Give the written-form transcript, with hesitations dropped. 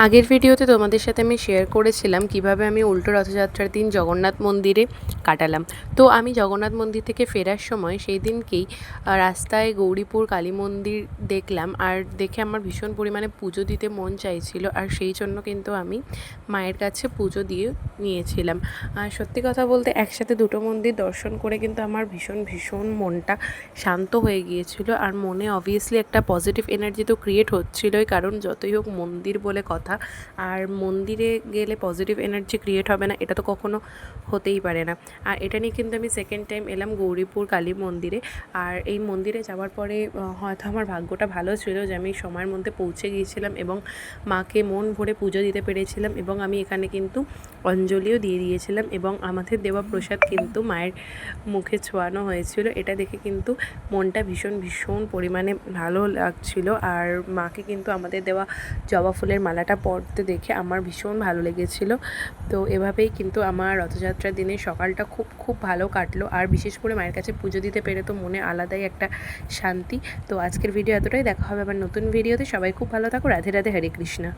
আগের ভিডিওতে তোমাদের সাথে আমি শেয়ার করেছিলাম কিভাবে আমি উল্টো রথযাত্রার দিন জগন্নাথ মন্দিরে কাটালাম। তো আমি জগন্নাথ মন্দির থেকে ফেরার সময় সেই দিনকেই রাস্তায় গৌরীপুর কালী মন্দির দেখলাম, আর দেখে আমার ভীষণ পরিমাণে পুজো দিতে মন চাইছিল, আর সেই জন্য কিন্তু আমি মায়ের কাছে পুজো দিয়ে নিয়েছিলাম। আর সত্যি কথা বলতে একসাথে দুটো মন্দির দর্শন করে কিন্তু আমার ভীষণ ভীষণ মনটা শান্ত হয়ে গিয়েছিল, আর মনে অবভিয়াসলি একটা পজিটিভ এনার্জি তো ক্রিয়েট হচ্ছিলোই, কারণ যতই হোক মন্দির বলে কথা, আর মন্দিরে গেলে পজিটিভ এনার্জি ক্রিয়েট হবে না এটা তো কখনো হতেই পারে না। আর এটা নিয়ে কিন্তু আমি সেকেন্ড টাইম এলাম গৌরীপুর কালী মন্দিরে। আর এই মন্দিরে যাওয়ার পরে হয়তো আমার ভাগ্যটা ভালো ছিল যে আমি সময়ের মধ্যে পৌঁছে গিয়েছিলাম এবং মাকে মন ভরে পুজো দিতে পেরেছিলাম, এবং আমি এখানে কিন্তু অঞ্জলিও দিয়ে দিয়েছিলাম, এবং আমাদের দেওয়া প্রসাদ কিন্তু মায়ের মুখে ছোঁয়ানো হয়েছিল। এটা দেখে কিন্তু মনটা ভীষণ ভীষণ পরিমাণে ভালো লাগছিল, আর মাকে কিন্তু আমাদের দেওয়া জবা ফুলের মালাটা পরতে দেখে আমার ভীষণ ভালো লেগেছিল। তো এভাবেই কিন্তু আমার রথযাত্রার দিনের সকালটা খুব খুব ভালো কাটলো, আর বিশেষ করে মায়ের কাছে পুজো দিতে পেরে তো মনে আলাদাই একটা শান্তি। তো আজকের ভিডিও এতটাই, দেখা হবে আবার নতুন ভিডিওতে। সবাই খুব ভালো থাকো। রাধে রাধে, হরে কৃষ্ণা।